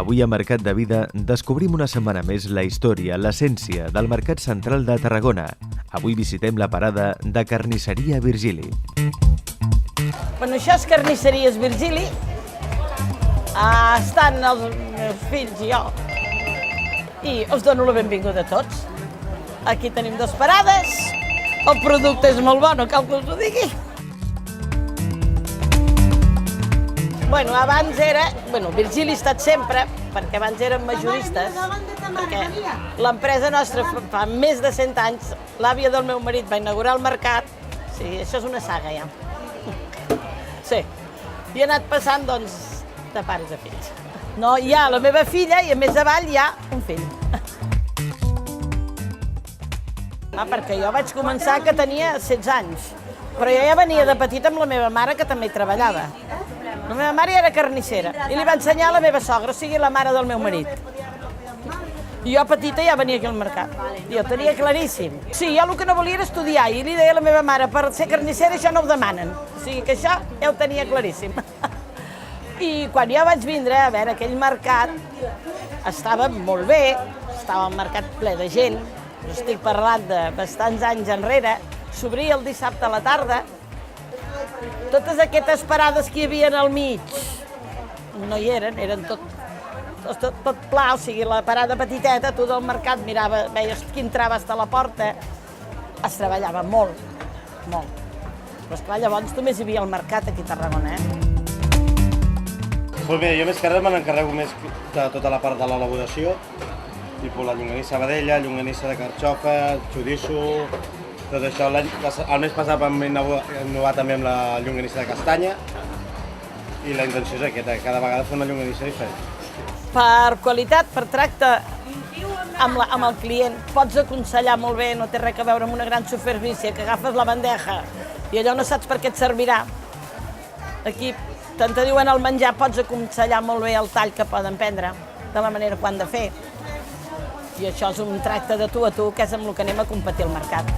Avui a Mercat de Vida descobrim una setmana més la història, l'essència del Mercat Central de Tarragona. Avui visitem la parada de Carnisseria Virgili. Bueno, això és Carnisseries Virgili. Estan els meus fills i jo. I us dono la benvinguda a tots. Aquí tenim dues parades. El producte és molt bo, no cal que us ho digui. Bueno, abans era... Bueno, Virgili ha estat sempre, perquè abans érem majoristes, perquè l'empresa nostra fa més de 100 anys, l'àvia del meu marit va inaugurar el mercat, sí, això és una saga ja. Sí, i ha anat passant, doncs, de pares a fills. No, hi ha la meva filla i a més avall hi ha un fill. Perquè jo vaig començar que tenia 16 anys, però jo ja venia de petita amb la meva mare, que també hi treballava. La meva mare era carnissera i li va ensenyar a la meva sogra, o sigui, la mare del meu marit. I jo petita ja venia aquí al mercat. Jo ho tenia claríssim. Sí, jo el que no volia era estudiar i li deia a la meva mare, per ser carnissera això no ho demanen. O sigui que això ja ho tenia claríssim. I quan jo vaig vindre a veure aquell mercat, estava molt bé, estava el mercat ple de gent, estic parlant de bastants anys enrere, s'obria el dissabte a la tarda, totes aquestes parades que hi havia al mig no hi eren tot pla, o sigui, la parada petiteta, tu del mercat mirava, veies qui entrava fins a la porta, es treballava molt, molt. Però esclar, llavors només hi havia el mercat aquí a Tarragona, Doncs mira, jo més que res me n'encarrego més de tota la part de l'elaboració, tipus la llonganissa vedella, llonganissa de carxofa, xoriço, tot això. El mes passat vam innovar també amb la llonganissa de castanya i la intenció és aquesta, cada vegada fer una llonganissa diferent. Per qualitat, per tracte amb el client, pots aconsellar molt bé, no té res a veure amb una gran superfície, que agafes la bandeja i allò no saps per què et servirà. Aquí tant te diuen el menjar, pots aconsellar molt bé el tall que poden prendre, de la manera que ho han de fer. I això és un tracte de tu a tu, que és amb el que anem a competir al mercat.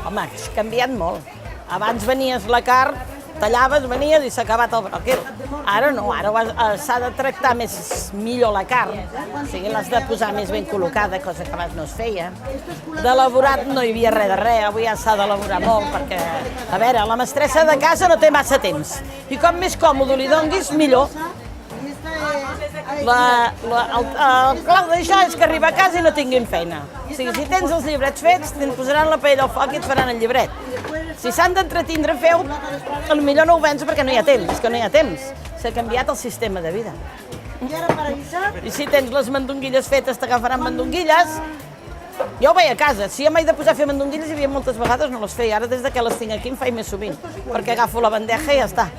Home, ha canviat molt. Abans venies la carn, tallaves, venies i s'ha acabat el bròquil. Ara no, ara s'ha de tractar millor la carn, o sigui, l'has de posar més ben col·locada, cosa que abans no es feia. D'elaborat no hi havia res de res, avui ja s'ha d'elaborar molt, perquè, a veure, la mestressa de casa no té massa temps, i com més còmode li donguis, millor. El clau d'això és que arriba a casa i no tinguin feina. O sigui, si tens els llibrets fets, te'n posaran la paella al foc i et faran el llibret. Si s'han d'entretindre, feu, potser no ho vens perquè no hi ha temps, és que no hi ha temps. S'ha canviat el sistema de vida. I si tens les mandonguilles fetes, t'agafaran mandonguilles. Jo ho veia a casa, si jo m'he de posar a fer mandonguilles, hi havia moltes vegades no les feia. Ara, des que les tinc aquí, em faig més sovint, perquè agafo la bandeja i ja està.